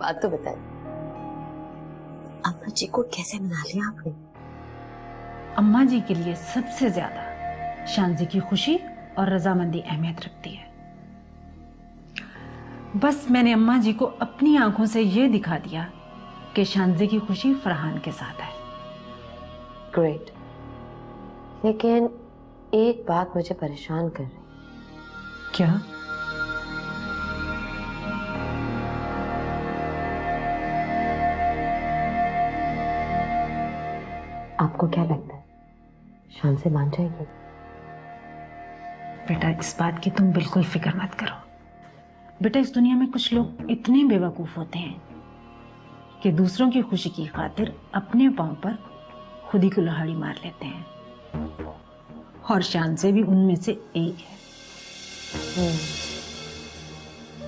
बात तो बताएं, अम्मा जी को कैसे मना लिया आपने? अम्मा जी के लिए सबसे ज्यादा शांजी की खुशी और रजामंदी अहमियत रखती है। बस मैंने अम्मा जी को अपनी आंखों से यह दिखा दिया कि शांजी की खुशी फरहान के साथ है। ग्रेट, लेकिन एक बात मुझे परेशान कर रही। क्या? आपको क्या लगता है शान से मान जाएगी? बेटा, इस बात की तुम बिल्कुल फिक्र मत करो। बेटा, इस दुनिया में कुछ लोग इतने बेवकूफ होते हैं कि दूसरों की खुशी की खातिर अपने पांव पर खुद ही कुल्हाड़ी मार लेते हैं, और शान से भी उनमें से एक है।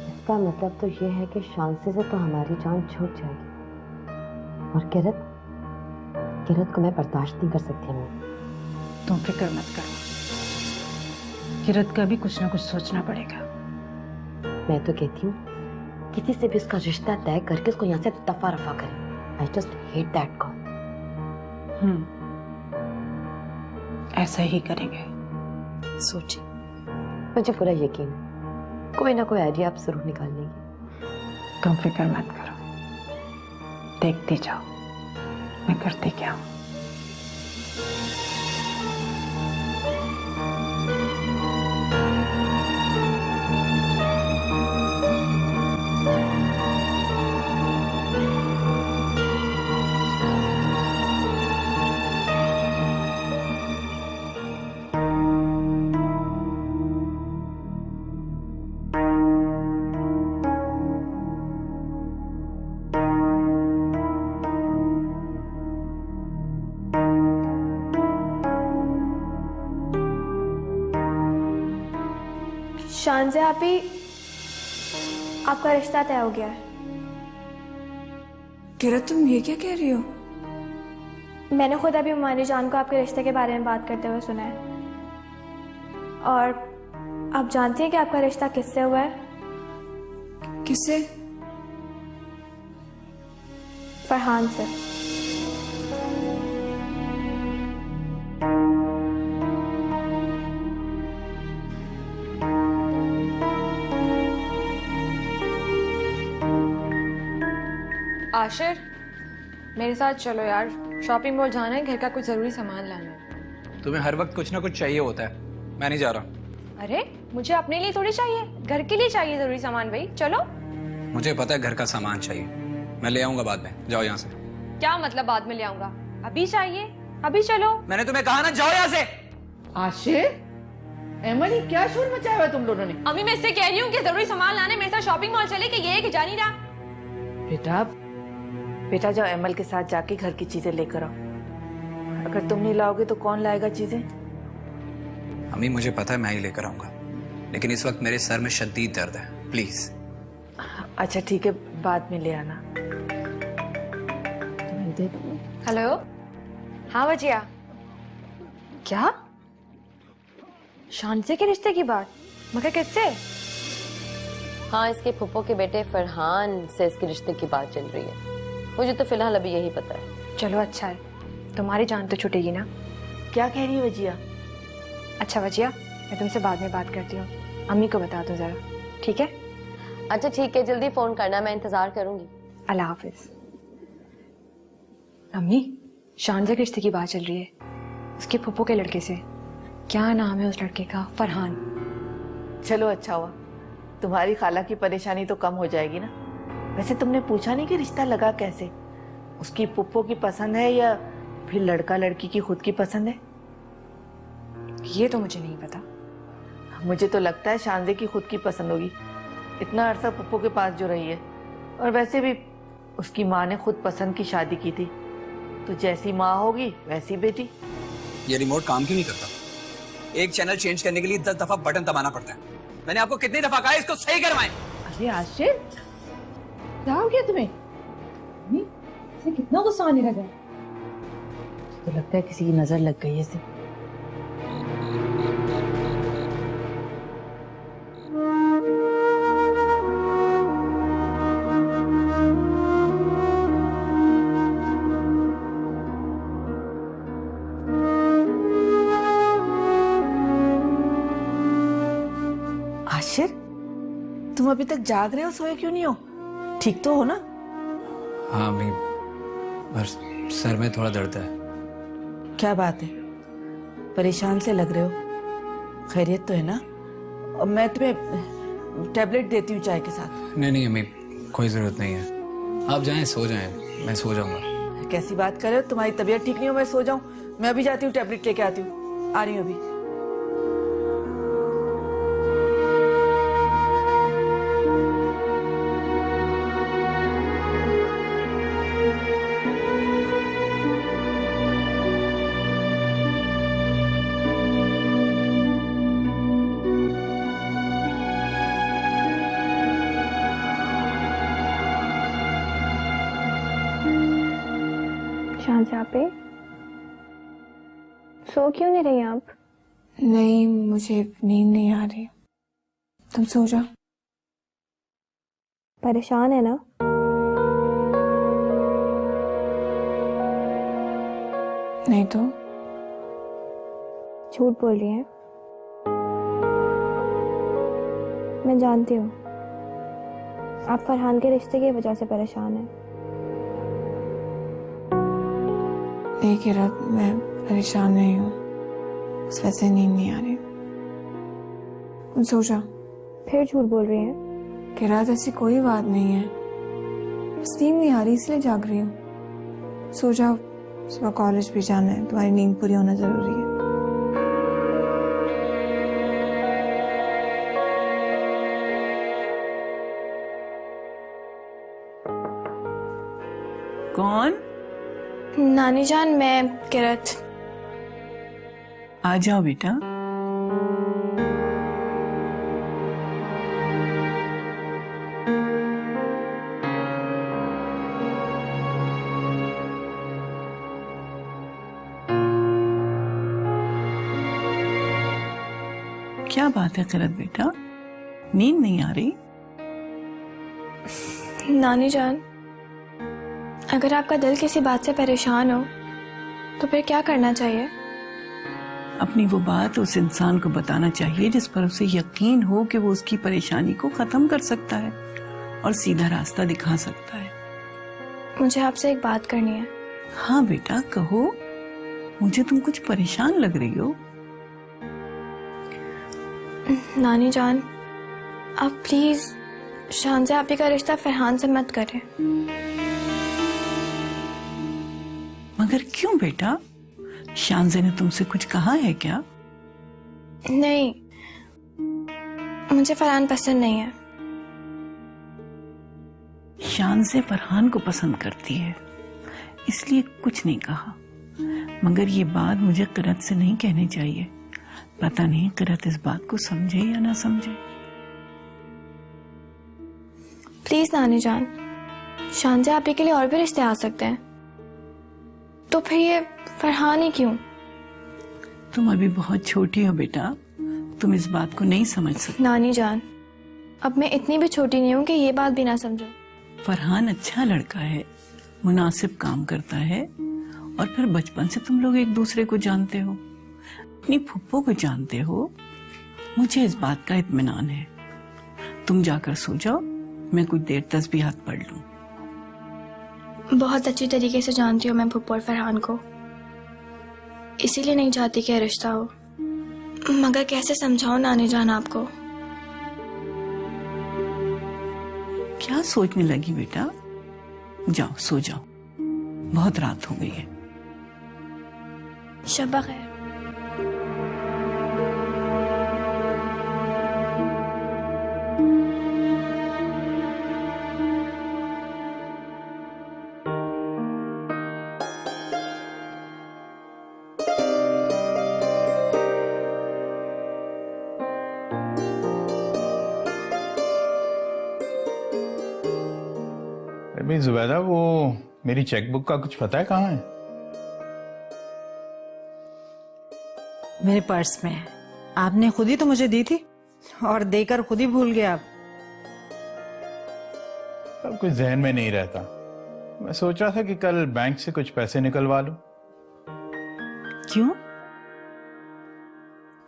इसका मतलब तो ये है कि शांति से तो हमारी जान छूट जाएगी, और किरत को मैं बर्दाश्त नहीं कर सकती। मैं तुम फिक्र मत करो, किरत का भी कुछ ना कुछ सोचना पड़ेगा। मैं तो कहती हूँ किसी से भी उसका रिश्ता तय करके उसको यहाँ से दफा रफा करें। I just hate that call. ऐसा ही करेंगे। सोचिए, मुझे पूरा यकीन है कोई ना कोई आइडिया आप जरूर निकाल लेंगे। तुम फिक्र मत करो, देखते जाओ मैं करती क्या हूँ। शान से आप ही, आपका रिश्ता तय हो गया है। किरत, तुम ये क्या कह रही हो? मैंने खुद अभी मानी जान को आपके रिश्ते के बारे में बात करते हुए सुना है, और आप जानती हैं कि आपका रिश्ता किससे हुआ है? किससे? फरहान से। आशिर, मेरे साथ चलो यार, शॉपिंग मॉल जाना है, घर का कुछ जरूरी सामान लाना है। तुम्हें हर वक्त कुछ ना कुछ चाहिए होता है, मैं नहीं जा रहा। अरे मुझे अपने लिए थोड़ी चाहिए, घर के लिए चाहिए जरूरी सामान भाई, चलो। मुझे पता है घर का सामान चाहिए, मैं ले आऊंगा बाद में, जाओ यहाँ से। क्या मतलब बाद में ले आऊंगा? अभी चाहिए, अभी चलो। मैंने तुम्हें कहा ना, जाओ यहाँ से। आशिर, एमन, ये क्या शोर मचाया हुआ तुम दोनों ने? अम्मी, मैं इससे कह रही हूँ कि जरूरी सामान लाने मेरे साथ शॉपिंग मॉल चले, कि ये है कि जा नहीं रहा। बेटा जाओ, एमल के साथ जाके घर की चीजें लेकर आओ। अगर तुम नहीं लाओगे तो कौन लाएगा चीजें? अम्मी, मुझे पता है मैं ही लेकर आऊंगा, लेकिन इस वक्त मेरे सर में शदीद दर्द है, प्लीज। अच्छा ठीक है, बाद में ले आना। हेलो, हाँ वजिया। क्या? शान से के रिश्ते की बात? मगर किससे? हाँ, इसके फुप्पो के बेटे फरहान से इसके रिश्ते की बात चल रही है। मुझे तो फिलहाल अभी यही पता है। चलो अच्छा है, तुम्हारी जान तो छूटेगी ना। क्या कह रही है वजिया? अच्छा वजिया, मैं तुमसे बाद में बात करती हूँ, अम्मी को बता दो जरा, ठीक है? अच्छा ठीक है, जल्दी फोन करना, मैं इंतजार करूंगी। अल्लाह हाफिज। अम्मी, शान से रिश्ते की बात चल रही है, उसके फुप्पो के लड़के से। क्या नाम है उस लड़के का? फरहान। चलो अच्छा हुआ, तुम्हारी खाला की परेशानी तो कम हो जाएगी ना। वैसे तुमने पूछा नहीं कि रिश्ता लगा कैसे? उसकी पुप्पो की पसंद है या फिर लड़का लड़की की खुद की पसंद है? ये तो मुझे नहीं पता। मुझे तो लगता है शानजे की खुद की पसंद होगी, इतना अरसा पुप्पो के पास जो रही है। और वैसे भी उसकी माँ ने खुद पसंद की शादी की थी, तो जैसी माँ होगी वैसी बेटी। ये रिमोट काम क्यों नहीं करता? एक चैनल चेंज करने के लिए 10 दफा बटन दबाना पड़ता है। मैंने आपको कितनी दफा कहा है इसको सही करवाएं। अरे आशिर, क्या हो गया तुम्हें? कितना गुस्सा आने लगा। तो लगता है किसी की नजर लग गई है इसे। तुम अभी तक जाग रहे हो, सोए क्यों नहीं हो? ठीक तो हो ना? हाँ अम्मी, बस सर में थोड़ा दर्द है। क्या बात है, परेशान से लग रहे हो? खैरियत तो है ना? और मैं तुम्हें टैबलेट देती हूँ चाय के साथ। नहीं नहीं अम्मी, कोई जरूरत नहीं है, आप जाएं, सो जाएं, मैं सो जाऊंगा। कैसी बात कर रहे हो? तुम्हारी तबीयत ठीक नहीं हो मैं सो जाऊं? मैं अभी जाती हूँ, टैबलेट लेके आती हूँ, आ रही हूँ अभी। शांजा पे सो क्यों नहीं रही आप? नहीं, मुझे नींद नहीं आ रही। तुम सो जाओ। परेशान है ना? नहीं तो झूठ बोल रही है। मैं जानती हूँ आप फरहान के रिश्ते की वजह से परेशान हैं। नहीं किरत, मैं परेशान नहीं हूँ, बस वैसे नींद नहीं आ रही। तुम सो जाओ। फिर झूठ बोल रही हैं। किरत, ऐसी कोई बात नहीं है, बस नींद नहीं आ रही इसलिए जाग रही हूँ। सो जाओ, सुबह कॉलेज भी जाना है, तुम्हारी नींद पूरी होना जरूरी है। कौन? नानी जान, मैं किरत। आ जाओ बेटा। क्या बात है किरत बेटा, नींद नहीं आ रही? नानी जान, अगर आपका दिल किसी बात से परेशान हो तो फिर क्या करना चाहिए? अपनी वो बात उस इंसान को बताना चाहिए जिस पर उसे यकीन हो कि वो उसकी परेशानी को खत्म कर सकता है और सीधा रास्ता दिखा सकता है। मुझे आपसे एक बात करनी है। हाँ बेटा कहो, मुझे तुम कुछ परेशान लग रही हो। नानी जान, आप प्लीज शांजा आपी का रिश्ता फरहान से मत करें। मगर क्यों बेटा, शांजे ने तुमसे कुछ कहा है क्या? नहीं, मुझे फरहान पसंद नहीं है। शांजे फरहान को पसंद करती है इसलिए कुछ नहीं कहा, मगर ये बात मुझे किरत से नहीं कहनी चाहिए। पता नहीं किरत इस बात को समझे या ना समझे। प्लीज नानी जान, शांजा आपी के लिए और भी रिश्ते आ सकते हैं, तो फिर ये फरहान ही क्यों? तुम अभी बहुत छोटी हो बेटा, तुम इस बात को नहीं समझ सकती। नानी जान, अब मैं इतनी भी छोटी नहीं हूँ कि ये बात भी ना समझो। फरहान अच्छा लड़का है, मुनासिब काम करता है, और फिर बचपन से तुम लोग एक दूसरे को जानते हो, अपनी फुप्पो को जानते हो। मुझे इस बात का इत्मीनान है। तुम जाकर सो जाओ, मैं कुछ देर तस्बीहात पढ़ लूं। बहुत अच्छी तरीके से जानती हूँ मैं फुप्पो और फरहान को, इसीलिए नहीं चाहती कि रिश्ता हो। मगर कैसे समझाऊं नानी जान आपको? क्या सोचने लगी बेटा? जाओ सो जाओ, बहुत रात हो गई है। शब्बा खैर। जुबैदा, वो मेरी चेकबुक का कुछ पता है कहाँ है? मेरे पर्स में है। आपने खुद ही तो मुझे दी थी और देकर खुद ही भूल गए आप। अब कुछ जहन में नहीं रहता। मैं सोच रहा था कि कल बैंक से कुछ पैसे निकलवा लूं। क्यों?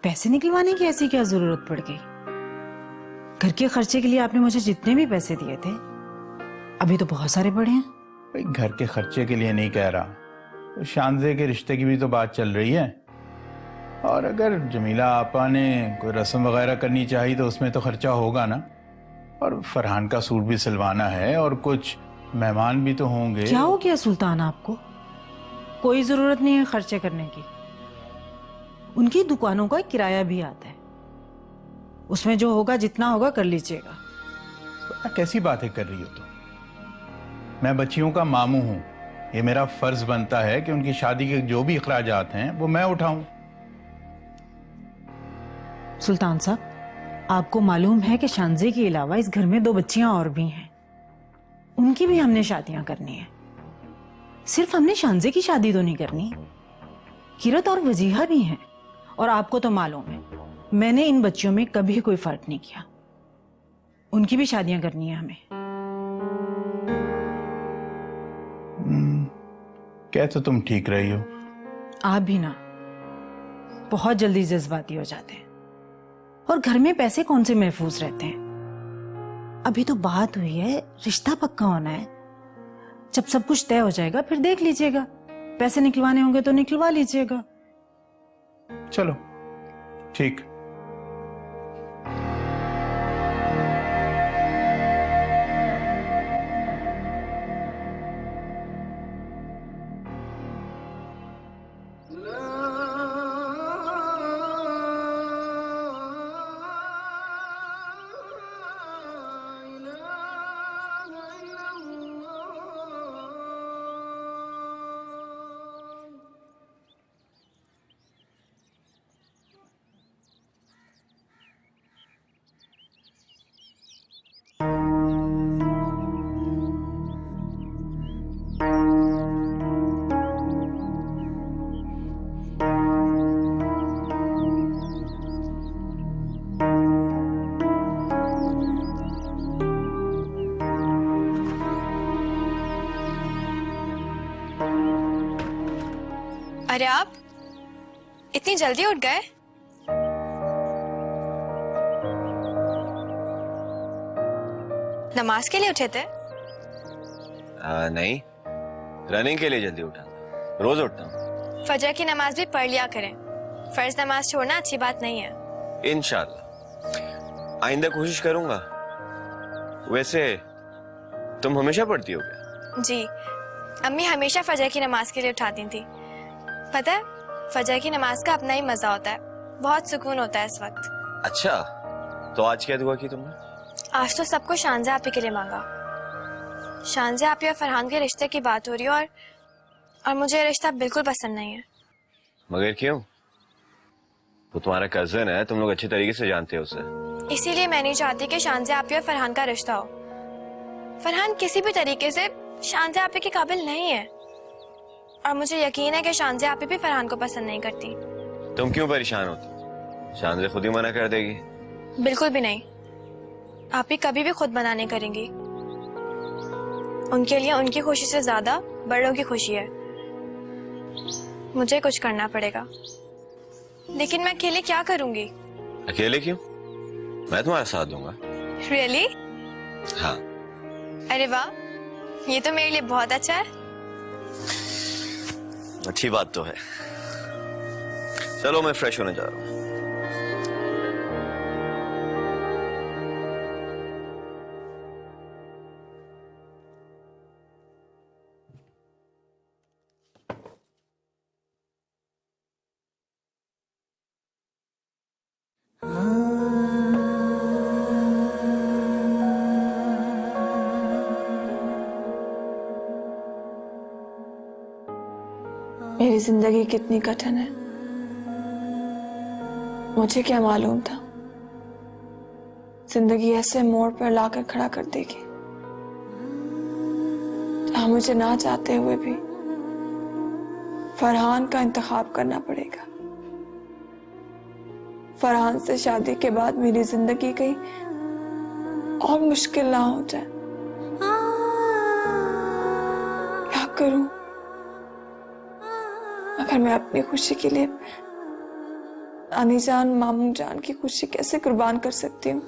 पैसे निकलवाने की ऐसी क्या जरूरत पड़ गई? घर के खर्चे के लिए आपने मुझे जितने भी पैसे दिए थे अभी तो बहुत सारे पड़े हैं। भाई घर के खर्चे के लिए नहीं कह रहा, तो शानजे के रिश्ते की भी तो बात चल रही है। और अगर जमीला आपा ने कोई रस्म वगैरह करनी चाहिए तो उसमें तो खर्चा होगा ना। और फरहान का सूट भी सिलवाना है और कुछ मेहमान भी तो होंगे। क्या हो गया सुल्तान, आपको कोई जरूरत नहीं है खर्चे करने की। उनकी दुकानों का किराया भी आता है, उसमें जो होगा जितना होगा कर लीजिएगा। कैसी बातें कर रही हो तुम? मैं बच्चियों का मामू हूं, ये मेरा फर्ज बनता है कि उनकी शादी के जो भी अखराजात हैं वो मैं उठाऊं। सुल्तान साहब, आपको मालूम है कि शानजे के अलावा इस घर में 2 बच्चियां और भी हैं, उनकी भी हमने शादियां करनी है। सिर्फ हमने शानजे की शादी तो नहीं करनी, किरत और वजीहा भी हैं। और आपको तो मालूम है मैंने इन बच्चियों में कभी कोई फर्क नहीं किया, उनकी भी शादियां करनी है हमें। क्या तो तुम ठीक रही हो। आप भी ना बहुत जल्दी जज्बाती हो जाते हैं, और घर में पैसे कौन से महफूज रहते हैं। अभी तो बात हुई है, रिश्ता पक्का होना है। जब सब कुछ तय हो जाएगा फिर देख लीजिएगा, पैसे निकलवाने होंगे तो निकलवा लीजिएगा। चलो ठीक। अरे आप इतनी जल्दी उठ गए? नमाज के लिए उठे थे? नहीं, रनिंग के लिए जल्दी उठा था। रोज उठता हूँ। फजर की नमाज भी पढ़ लिया करें, फर्ज नमाज छोड़ना अच्छी बात नहीं है। इंशाल्लाह आइंदा कोशिश करूंगा। वैसे तुम हमेशा पढ़ती हो क्या? जी, अम्मी हमेशा फजर की नमाज के लिए उठाती थी। पता है, फजर की नमाज का अपना ही मजा होता है, बहुत सुकून होता है इस वक्त। अच्छा, तो आज क्या दुआ की तुमने? आज तो सबको शानजा आपी के लिए मांगा। शानजा आपी और फरहान के रिश्ते की बात हो रही है, और मुझे ये रिश्ता बिल्कुल पसंद नहीं है। मगर क्यों? वो तुम्हारा कजन है, तुम लोग अच्छे तरीके से जानते हो उसे। इसीलिए मैं नहीं चाहती कि शानजा आपी और फरहान का रिश्ता हो। फरहान किसी भी तरीके से शानजा आपी के काबिल नहीं है, और मुझे यकीन है कि शानजा आपी भी फरहान को पसंद नहीं करती। तुम क्यों परेशान होती? शानजा खुद ही मना कर देगी। बिल्कुल भी नहीं, आप ही कभी भी खुद मना नहीं करेंगी। उनके लिए उनकी खुशी से ज्यादा बड़ों की खुशी है। मुझे कुछ करना पड़ेगा, लेकिन मैं अकेले क्या करूंगी? अकेले क्यों? मैं तुम्हारा साथ दूंगा। रियली? हाँ। अरे वाह, ये तो मेरे लिए बहुत अच्छा है। अच्छी बात तो है। चलो मैं फ्रेश होने जा रहा हूँ। मेरी जिंदगी कितनी कठिन है, मुझे क्या मालूम था जिंदगी ऐसे मोड़ पर लाकर खड़ा कर देगी जहां मुझे ना चाहते हुए भी फरहान का इंतखाब करना पड़ेगा। फरहान से शादी के बाद मेरी जिंदगी कहीं और मुश्किल ना हो जाए। क्या करूं अगर मैं अपनी खुशी के लिए नानी जान मामू जान की खुशी कैसे कुर्बान कर सकती हूँ?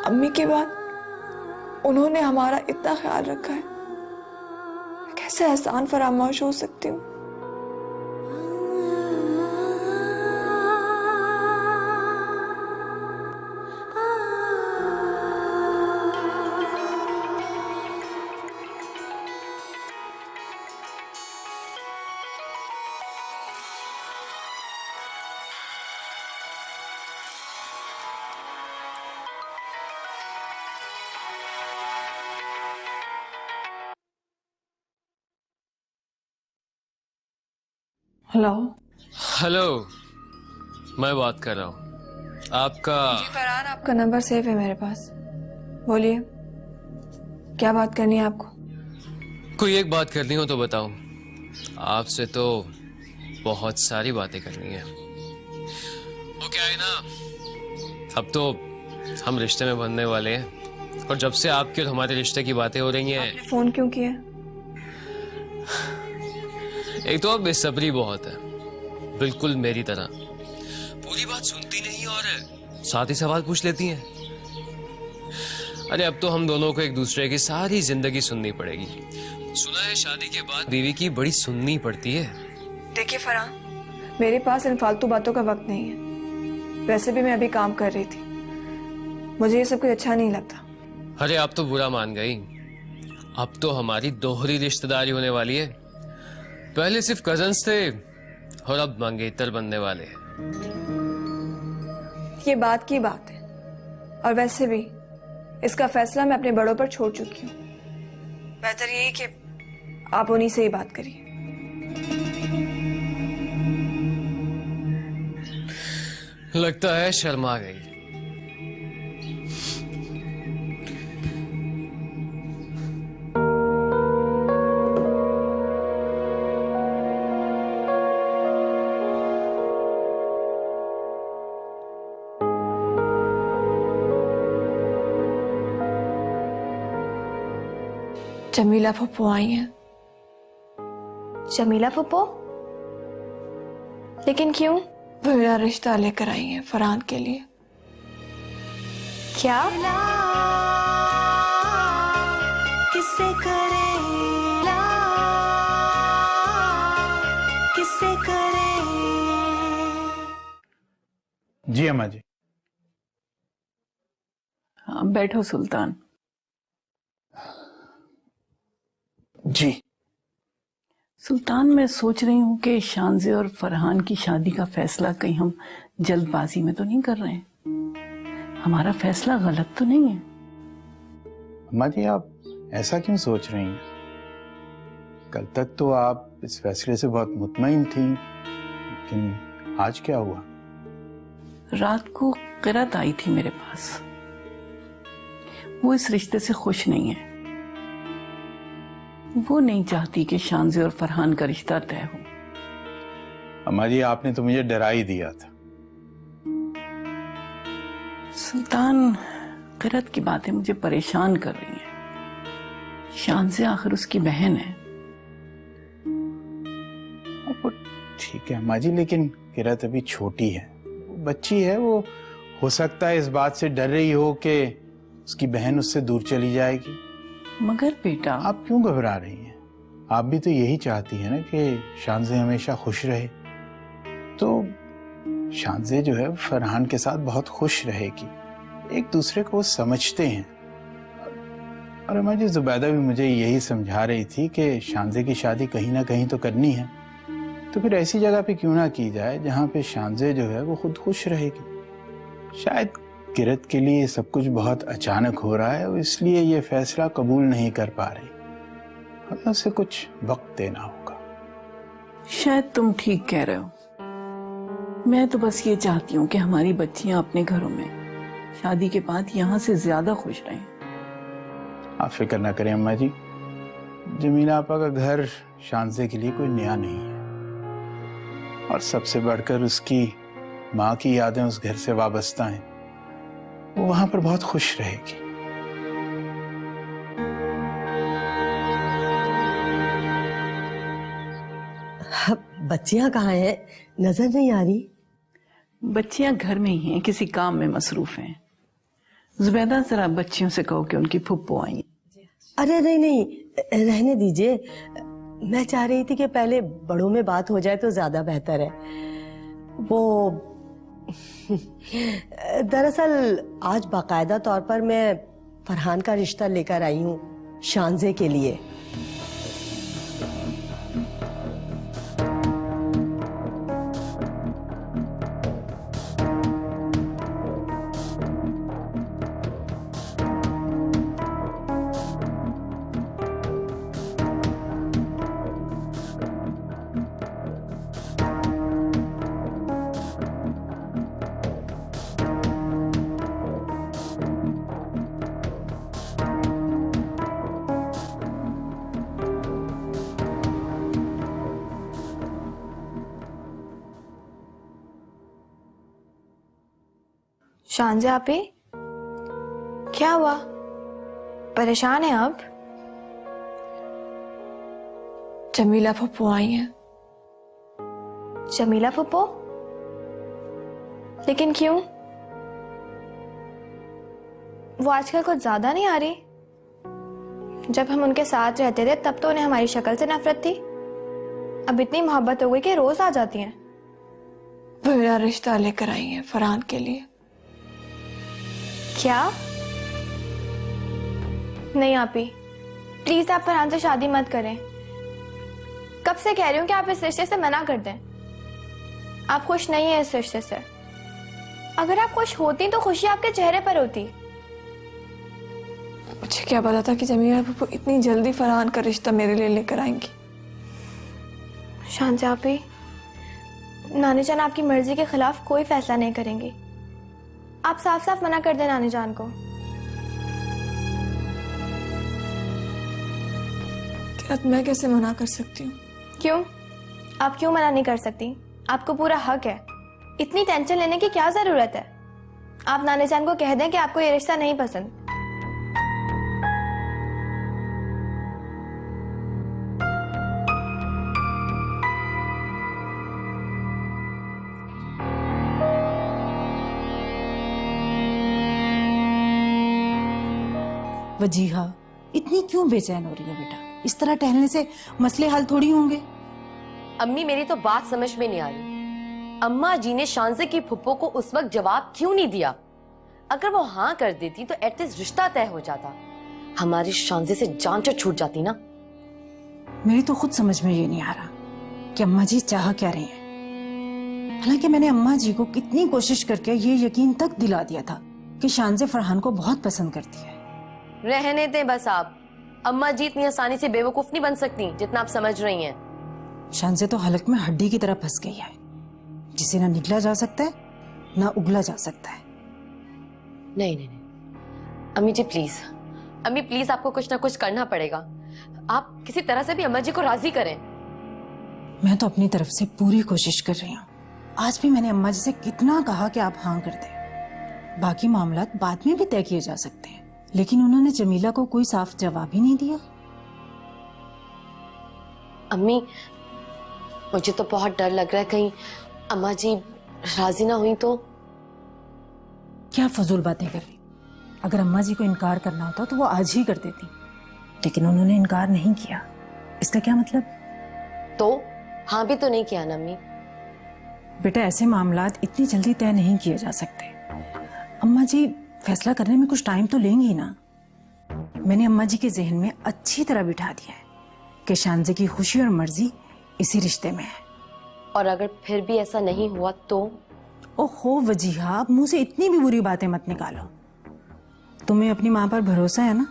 अम्मी के बाद उन्होंने हमारा इतना ख्याल रखा है, कैसे एहसान फरामोश हो सकती हूँ। हेलो। हेलो, मैं बात कर रहा हूँ। आपका? जी फरहान, आपका नंबर सेव है मेरे पास। बोलिए, क्या बात करनी है आपको? कोई एक बात करनी हो तो बताओ। आपसे तो बहुत सारी बातें करनी है। वो क्या है ना, अब तो हम रिश्ते में बनने वाले हैं, और जब से आपके और हमारे रिश्ते की बातें हो रही हैं। आपने फोन क्यों किया? एक तो आप बेसब्री बहुत है, बिल्कुल मेरी तरह। पूरी बात सुनती नहीं और साथ ही सवाल पूछ लेती हैं। अरे अब तो हम दोनों को एक दूसरे की सारी जिंदगी सुननी पड़ेगी। सुना है शादी के बाद बीवी की बड़ी सुननी पड़ती है। देखिए फरहान, मेरे पास इन फालतू बातों का वक्त नहीं है। वैसे भी मैं अभी काम कर रही थी, मुझे ये सब कुछ अच्छा नहीं लगता। अरे आप तो बुरा मान गई। अब तो हमारी दोहरी रिश्तेदारी होने वाली है। पहले सिर्फ कजन्स थे और अब मंगेतर बनने वाले हैं। ये बात की बात है, और वैसे भी इसका फैसला मैं अपने बड़ों पर छोड़ चुकी हूँ। बेहतर यही कि आप उन्हीं से ही बात करिए। लगता है शर्मा गई। जमीला फुप्पो आई हैं। जमीला फुप्पो? लेकिन क्यों? वो मेरा रिश्ता लेकर आई हैं फरहान के लिए। क्या? किससे करेला, किससे करे। जी अम्मा जी। हाँ बैठो सुल्तान। जी सुल्तान, मैं सोच रही हूँ कि शानजे और फरहान की शादी का फैसला कहीं हम जल्दबाजी में तो नहीं कर रहे हैं? हमारा फैसला गलत तो नहीं है? अम्मा जी, आप ऐसा क्यों सोच रही हैं? कल तक तो आप इस फैसले से बहुत मुतमईन थी, लेकिन आज क्या हुआ? रात को किरत आई थी मेरे पास। वो इस रिश्ते से खुश नहीं है। वो नहीं चाहती कि शानजे और फरहान का रिश्ता तय हो। अम्मा जी, आपने तो मुझे डरा ही दिया था। सुल्तान, किरत की बातें मुझे परेशान कर रही हैं। शानजे आखिर उसकी बहन है। ठीक है अम्मा जी, लेकिन किरत अभी छोटी है, बच्ची है। वो हो सकता है इस बात से डर रही हो कि उसकी बहन उससे दूर चली जाएगी। मगर बेटा, आप क्यों घबरा रही हैं? आप भी तो यही चाहती हैं ना कि शानजे हमेशा खुश रहे। तो शानजे जो है फरहान के साथ बहुत खुश रहेगी। एक दूसरे को समझते हैं। और अम्मा जी, जुबैदा भी मुझे यही समझा रही थी कि शानजे की शादी कहीं ना कहीं तो करनी है। तो फिर ऐसी जगह पे क्यों ना की जाए जहाँ पे शानजे जो है वो खुद खुश रहेगी। शायद किरत के लिए सब कुछ बहुत अचानक हो रहा है, इसलिए ये फैसला कबूल नहीं कर पा रही। हमें उसे कुछ वक्त देना होगा। शायद तुम ठीक कह रहे हो। मैं तो बस ये चाहती हूँ कि हमारी बच्चियां अपने घरों में शादी के बाद यहाँ से ज्यादा खुश रहें। आप फिक्र ना करें अम्मा जी, जमीला आपा का घर शानजे के लिए कोई नया नहीं है, और सबसे बढ़कर उसकी माँ की यादें उस घर से वाबस्ता हैं। वो वहां पर बहुत खुश रहेगी। बच्चियां कहाँ हैं? नजर नहीं आ रही। बच्चियां घर में ही हैं, किसी काम में मसरूफ हैं। जुबैदा जरा बच्चियों से कहो कि उनकी फुप्पो आई। अरे नहीं नहीं, रहने दीजिए। मैं चाह रही थी कि पहले बड़ों में बात हो जाए तो ज्यादा बेहतर है। वो दरअसल आज बाकायदा तौर पर मैं फरहान का रिश्ता लेकर आई हूँ शानजे के लिए। शांजा आपी, क्या हुआ? परेशान है आप? जमीला फुप्पो आई है। जमीला फुप्पो? लेकिन क्यों? वो आजकल कुछ ज्यादा नहीं आ रही? जब हम उनके साथ रहते थे तब तो उन्हें हमारी शक्ल से नफरत थी। अब इतनी मोहब्बत हो गई कि रोज आ जाती हैं। वो मेरा रिश्ता लेकर आई है फरहान के लिए। क्या? नहीं आपी, प्लीज आप फरहान से शादी मत करें। कब से कह रही हूँ कि आप इस रिश्ते से मना कर दें। आप खुश नहीं है इस रिश्ते से। अगर आप खुश होती तो खुशी आपके चेहरे पर होती। मुझे क्या पता था कि जमीला फुप्पो इतनी जल्दी फरहान का रिश्ता मेरे लिए लेकर आएंगी। शांजा आपी, नानी जान आपकी मर्जी के खिलाफ कोई फैसला नहीं करेंगी। आप साफ साफ मना कर दें नानी जान को। किरत, मैं कैसे मना कर सकती हूँ? क्यों? आप क्यों मना नहीं कर सकती? आपको पूरा हक है। इतनी टेंशन लेने की क्या जरूरत है? आप नानी जान को कह दें कि आपको ये रिश्ता नहीं पसंद। वजीहा, इतनी क्यों बेचैन हो रही है बेटा? इस तरह टहलने से मसले हल थोड़ी होंगे। अम्मी, मेरी तो बात समझ में नहीं आ रही। अम्मा जी ने शांजे की फुप्पो को उस वक्त जवाब क्यों नहीं दिया? अगर वो हाँ कर देती तो एटलीस्ट रिश्ता तय हो जाता। हमारी शांजे से जान तो छूट जाती ना। मेरी तो खुद समझ में ये नहीं आ रहा कि अम्मा जी चाह क्या रही हैं। हालांकि मैंने अम्मा जी को कितनी कोशिश करके ये यकीन तक दिला दिया था कि शांजे फरहान को बहुत पसंद करती है। रहने दें बस आप। अम्मा जी इतनी आसानी से बेवकूफ नहीं बन सकती जितना आप समझ रही हैं। शांजे तो हलक में हड्डी की तरह फंस गई है, जिसे ना निकला जा सकता है ना उगला जा सकता है। नहीं नहीं नहीं, अम्मी जी प्लीज, अम्मी प्लीज, आपको कुछ ना कुछ करना पड़ेगा। आप किसी तरह से भी अम्मा जी को राजी करें। मैं तो अपनी तरफ से पूरी कोशिश कर रही हूँ। आज भी मैंने अम्मा जी से कितना कहा कि आप हाँ कर दें, बाकी मामलात बाद में भी तय किए जा सकते हैं, लेकिन उन्होंने जमीला को कोई साफ जवाब ही नहीं दिया। अम्मी, मुझे तो बहुत डर लग रहा है कहीं अम्मा जी राजी ना हुई तो। क्या फजूल बातें कर रही? अगर अम्मा जी को इनकार करना होता तो वो आज ही कर देती, लेकिन उन्होंने इनकार नहीं किया। इसका क्या मतलब? तो हाँ भी तो नहीं किया ना अम्मी। बेटा, ऐसे मामलात इतनी जल्दी तय नहीं किए जा सकते। अम्मा जी फैसला करने में कुछ टाइम तो लेंगी ना। मैंने अम्मा जी के जहन में अच्छी तरह बिठा दिया है कि शांजे की खुशी और मर्जी इसी रिश्ते में है। और अगर फिर भी ऐसा नहीं हुआ तो? ओहो वजीहा, मुंह से इतनी भी बुरी बातें मत निकालो। तुम्हें अपनी माँ पर भरोसा है ना?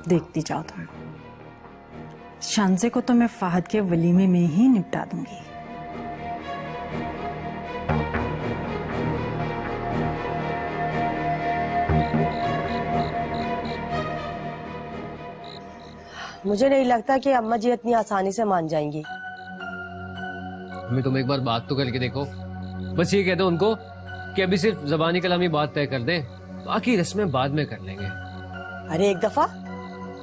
देखती जाओ तुम। शांजे को तो मैं फाहद के वलीमे में ही निपटा दूंगी। मुझे नहीं लगता कि अम्मा जी इतनी आसानी से मान जाएंगी। मैं तुम एक बार बात तो करके देखो। बस ये कह दो उनको कि अभी सिर्फ ज़बानी कलामी बात तय कर दें, बाकी रस्में बाद में कर लेंगे। अरे एक दफा,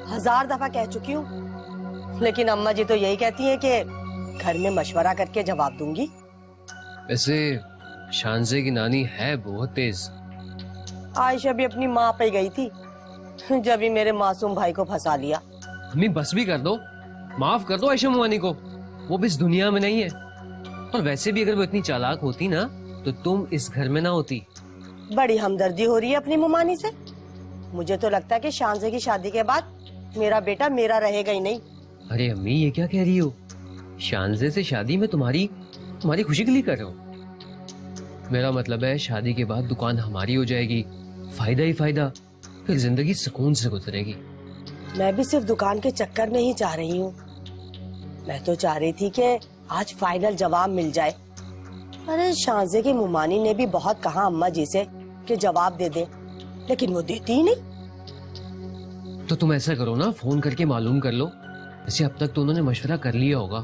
1000 दफा कह चुकी हूँ, लेकिन अम्मा जी तो यही कहती हैं कि घर में मशवरा करके जवाब दूंगी। वैसे शांजे की नानी है बहुत तेज। आयशा भी अपनी माँ पे गई थी जब ही मेरे मासूम भाई को फंसा लिया। अम्मी बस भी कर दो, माफ कर दो आयशा मुमानी को, वो भी इस दुनिया में नहीं है। और वैसे भी अगर वो इतनी चालाक होती ना तो तुम इस घर में ना होती। बड़ी हमदर्दी हो रही है अपनी मुमानी से। मुझे तो लगता है कि शानजे की शादी के बाद मेरा बेटा मेरा रहेगा ही नहीं। अरे अम्मी ये क्या कह रही हो? शानजे से शादी में तुम्हारी खुशी के लिए कर रहे हो। मेरा मतलब है शादी के बाद दुकान हमारी हो जाएगी, फायदा ही फायदा, फिर जिंदगी सुकून से गुजरेगी। मैं भी सिर्फ दुकान के चक्कर में ही चाह रही हूँ। मैं तो चाह रही थी कि आज फाइनल जवाब मिल जाए। अरे शानजे की मुमानी ने भी बहुत कहा अम्मा जी से कि जवाब दे दे, लेकिन वो देती ही नहीं। तो तुम ऐसा करो ना, फोन करके मालूम कर लो। वैसे अब तक तो उन्होंने मशवरा कर लिया होगा।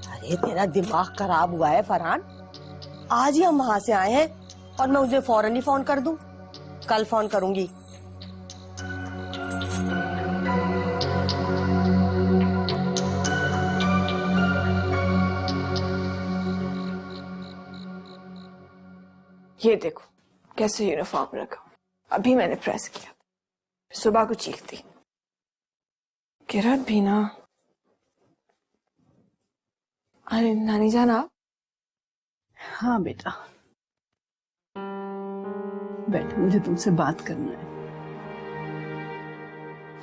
अरे तेरा दिमाग खराब हुआ है फरहान। आज ही हम वहाँ से आए हैं और मैं उसे फौरन ही फोन कर दूं। कल फोन करूंगी। ये देखो कैसे यूनिफॉर्म रखा, अभी मैंने प्रेस किया, सुबह को चीखती। किरत भी ना। अरे नानी जान आप? हाँ बेटा, बेटा मुझे तुमसे बात करना है।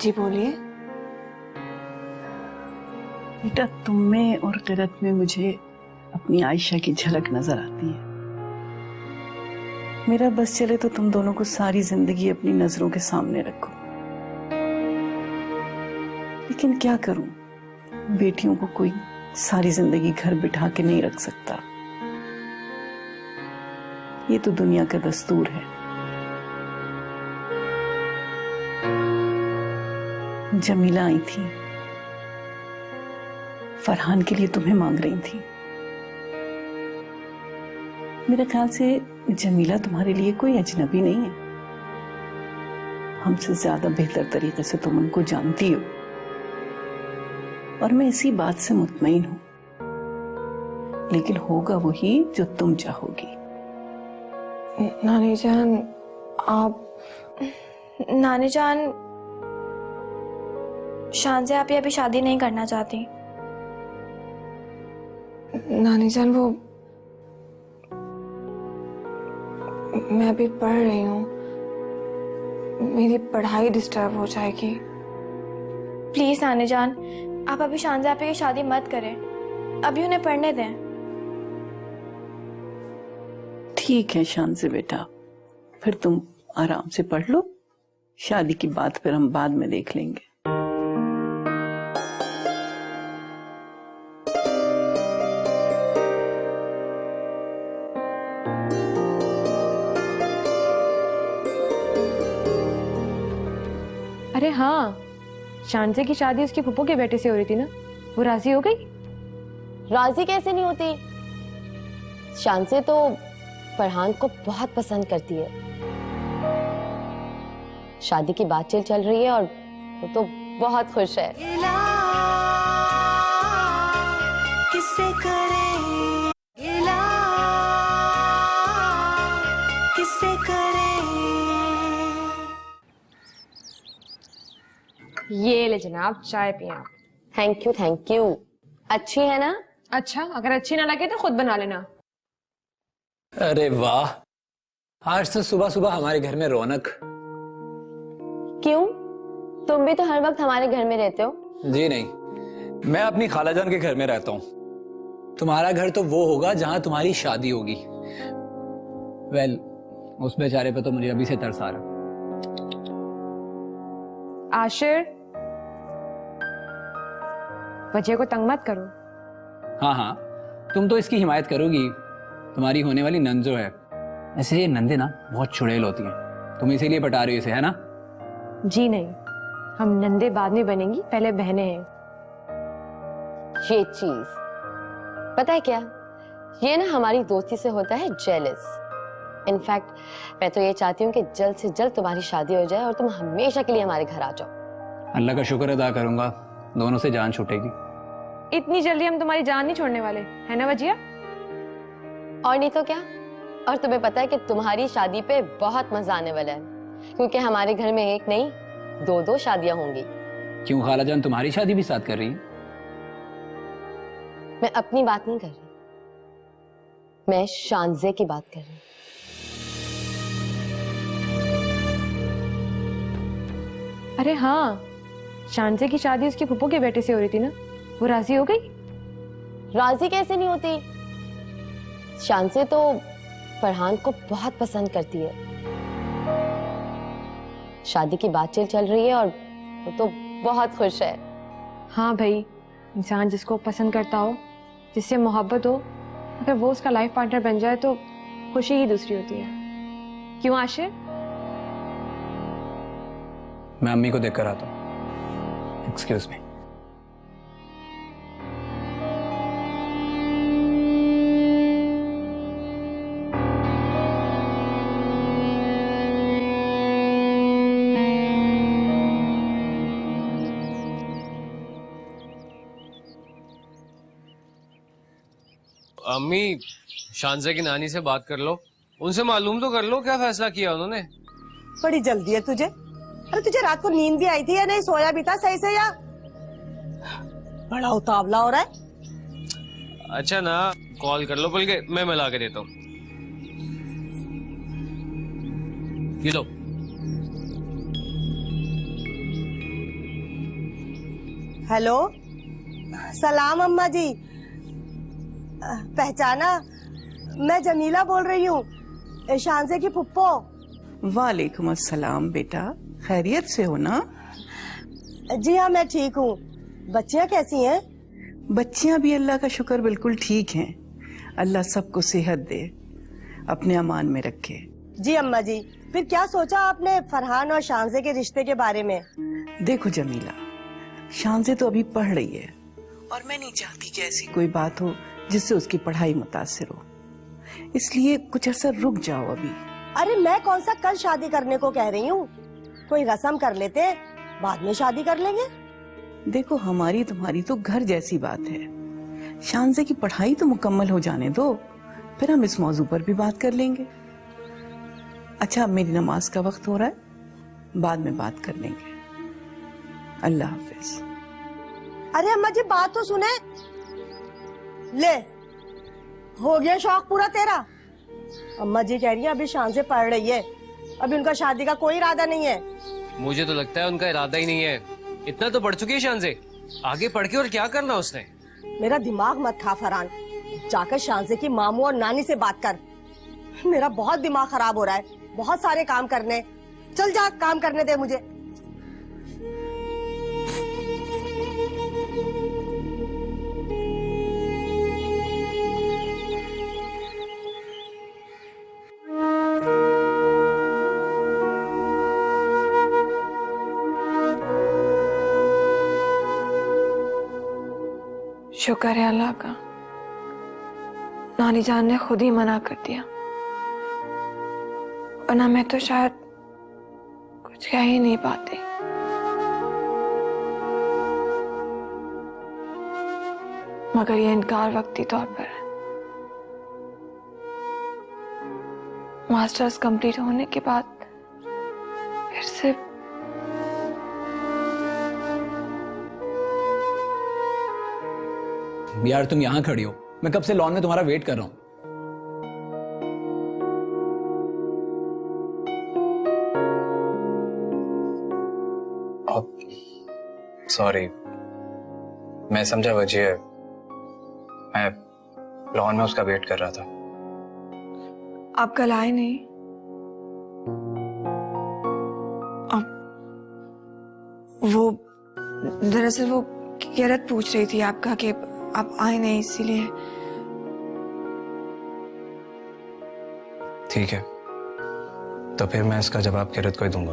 जी बोलिए। बेटा तुम में और किरत में मुझे अपनी आयशा की झलक नजर आती है। मेरा बस चले तो तुम दोनों को सारी जिंदगी अपनी नजरों के सामने रखो, लेकिन क्या करूं, बेटियों को कोई सारी जिंदगी घर बिठा के नहीं रख सकता। ये तो दुनिया का दस्तूर है। जमीला आई थी, फरहान के लिए तुम्हें मांग रही थी। मेरे ख्याल से जमीला तुम्हारे लिए कोई अजनबी नहीं है। हमसे ज्यादा बेहतर तरीके से तुम उनको जानती हो, और मैं इसी बात से मुतमईन हूं। लेकिन होगा वही जो तुम चाहोगी। नानी जान आप? नानी जान, शानजे आप अभी शादी नहीं करना चाहती। नानी जान वो मैं अभी पढ़ रही हूँ, मेरी पढ़ाई डिस्टर्ब हो जाएगी। प्लीज नानी जान, आप अभी शानजे आप की शादी मत करें, अभी उन्हें पढ़ने दें। ठीक है शानजे बेटा, फिर तुम आराम से पढ़ लो। शादी की बात फिर हम बाद में देख लेंगे। अरे हाँ, शानजे की शादी उसकी फूफो के बेटे से हो रही थी ना, वो राजी हो गई? राजी कैसे नहीं होती? शानजे तो फरहान को बहुत पसंद करती है। शादी की बातचीत चल रही है और वो तो बहुत खुश है। किससे करे गिला, किससे करे। ये ले जनाब, चाय पिए आप। Thank you thank you. अच्छी है ना? अच्छा, अगर अच्छी ना लगे तो खुद बना लेना। अरे वाह, आज तो सुबह सुबह हमारे घर में रौनक। क्यों? तुम भी तो हर वक्त हमारे घर में रहते हो। जी नहीं, मैं अपनी खालाजान के घर में रहता हूँ। तुम्हारा घर तो वो होगा जहां तुम्हारी शादी होगी। वेल, उस बेचारे पे तो मुझे अभी से तरस आ रहा। आशिर, वजह को तंग मत करो। हाँ हाँ, तुम तो इसकी हिमायत करोगी। तुम्हारी होने वाली नंद जो है, ऐसे ये नंदे ना बहुत चुड़ैल होती हैं। तुम इसीलिए पटा रही हो इसे, है ना? जी नहीं, हम नंदे बाद में बनेंगी, पहले बहनें हैं। ये चीज पता है क्या, ये ना हमारी दोस्ती से होता है जेलस। इनफैक्ट मैं तो ये चाहती हूँ कि जल्द से जल्द तुम्हारी शादी हो जाए और तुम हमेशा के लिए हमारे घर आ जाओ। अल्लाह का शुक्र अदा करूंगा, दोनों से जान छूटेगी। इतनी जल्दी हम तुम्हारी जान नहीं छोड़ने वाले, है ना वजिया? और नहीं तो क्या, और तुम्हें पता है कि तुम्हारी शादी पे बहुत मजा आने वाला है, क्योंकि हमारे घर में एक नहीं 2-2 शादियां होंगी। क्यों खालाजान, तुम्हारी शादी भी साथ कर रही है? मैं अपनी बात नहीं कर रही, मैं शांजे की बात कर रही हूँ। अरे हाँ, शांजे की शादी उसकी फूफो के बेटे से हो रही थी ना, वो राजी हो गई? राजी कैसे नहीं होती? शांजे तो फरहान को बहुत पसंद करती है। शादी की बातचीत चल रही है और वो तो बहुत खुश है। हाँ भाई, इंसान जिसको पसंद करता हो, जिससे मोहब्बत हो, अगर वो उसका लाइफ पार्टनर बन जाए तो खुशी ही दूसरी होती है। क्यों आशिर? मैं अम्मी को देख कर आता हूँ। Excuse me. अम्मी, शांजे की नानी से बात कर लो, उनसे मालूम तो कर लो क्या फैसला किया उन्होंने। बड़ी जल्दी है तुझे। अरे तुझे रात को नींद भी आई थी या नहीं, सोया भी था सही से या बड़ा उतावला हो रहा है? अच्छा ना, कॉल कर लो, बल्कि मैं मिला के देता हूँ। ये लो। हेलो, सलाम अम्मा जी। पहचाना? मैं जमीला बोल रही हूँ, शांजे की फुप्पो। वालेकुम अस्सलाम बेटा, खैरियत से हो ना? जी हाँ, मैं ठीक हूँ। बच्चियाँ कैसी हैं? बच्चियां भी अल्लाह का शुक्र बिल्कुल ठीक हैं। अल्लाह सबको सेहत दे, अपने अमान में रखे। जी अम्मा जी, फिर क्या सोचा आपने फरहान और शांजे के रिश्ते के बारे में? देखो जमीला, शांजे तो अभी पढ़ रही है और मैं नहीं चाहती कि ऐसी कोई बात हो जिससे उसकी पढ़ाई मुतासिर हो, इसलिए कुछ अर्सा रुक जाओ अभी। अरे मैं कौन सा कल शादी करने को कह रही हूँ, कोई रस्म कर लेते, बाद में शादी कर लेंगे। देखो, हमारी तुम्हारी तो घर जैसी बात है। शांजे की पढ़ाई तो मुकम्मल हो जाने दो, फिर हम इस मौजू पर भी बात कर लेंगे। अच्छा, मेरी नमाज का वक्त हो रहा है, बाद में बात कर लेंगे। अल्लाह हाफिज। अरे अम्मा जी, बात तो सुने। ले, हो गया शौक पूरा तेरा? अम्मा जी कह रही है अभी शांजे पढ़ रही है, अभी उनका शादी का कोई इरादा नहीं है। मुझे तो लगता है उनका इरादा ही नहीं है। इतना तो पढ़ चुकी है शांजे, आगे पढ़ के और क्या करना उसने। मेरा दिमाग मत खा फरहान, जाकर शांजे की मामू और नानी से बात कर। मेरा बहुत दिमाग खराब हो रहा है, बहुत सारे काम करने। चल जा, काम करने दे मुझे। शुक्र है अल्लाह का, नानी जान ने खुद ही मना कर दिया, वरना मैं तो शायद कुछ कह ही नहीं पाती। मगर ये इनकार वक्ती तौर पर है। मास्टर्स कंप्लीट होने के बाद फिर से यार तुम यहाँ खड़ी हो, मैं कब से लॉन में तुम्हारा वेट कर रहा हूँ। सॉरी, मैं समझा वजह है, मैं लॉन में उसका वेट कर रहा था। आप कल आए नहीं? वो दरअसल वो किरत पूछ रही थी आपका कि आप आए नहीं, इसीलिए। ठीक है, तो फिर मैं इसका जवाब किरत को ही दूंगा।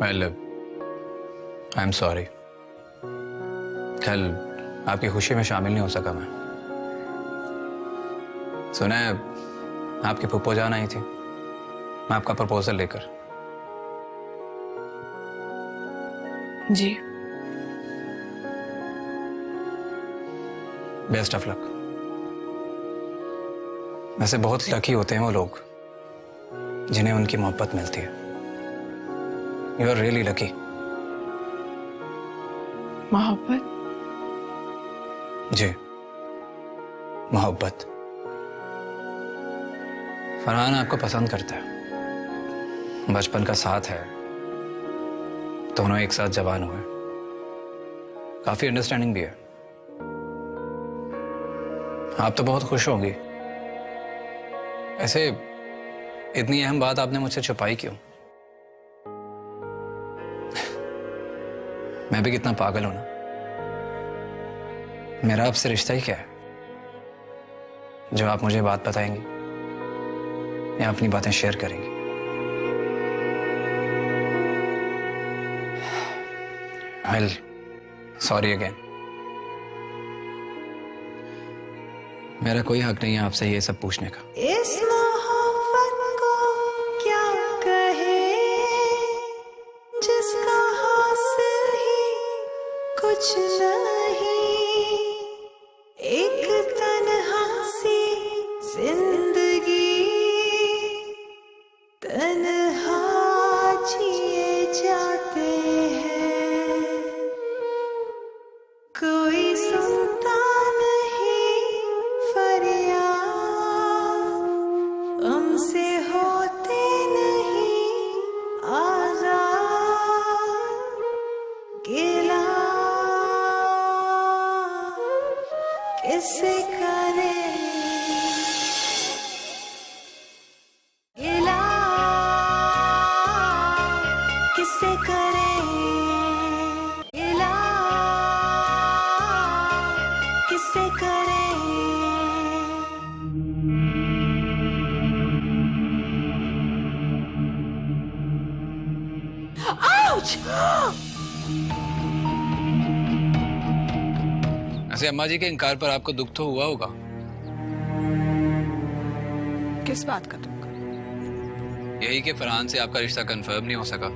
वेल, आई एम सॉरी, कल आपकी खुशी में शामिल नहीं हो सका मैं। सुना है आपकी फूफो जान आई थी, मैं आपका प्रपोजल लेकर। जी, बेस्ट ऑफ लक। वैसे बहुत लकी होते हैं वो लोग जिन्हें उनकी मोहब्बत मिलती है। You are really lucky. मोहब्बत? जी, मोहब्बत। फरहान आपको पसंद करता है, बचपन का साथ है, दोनों एक साथ जवान हुए, काफी अंडरस्टैंडिंग भी है। आप तो बहुत खुश होंगी। ऐसे इतनी अहम बात आपने मुझसे छुपाई क्यों? मैं भी कितना पागल हूं ना। मेरा आपसे रिश्ता ही क्या है जो आप मुझे बात बताएंगी या अपनी बातें शेयर करेंगी? Well, sorry again. मेरा कोई हक नहीं है आपसे ये सब पूछने का। इस मोहब्बत को क्या कहे जिसका हासिल ही कुछ नहीं, एक तन्हा सी जिंदगी तन्हा जिए जाते हैं, कोई सुनता नहीं फरियाद, हमसे होते नहीं आजाद, गिला किसे करे, गिला किसे करे, गिला किसे करे। ऐसे अम्मा जी के इनकार पर आपको दुख तो हुआ होगा। किस बात का तुमको? यही कि फरहान से आपका रिश्ता कंफर्म नहीं हो सका।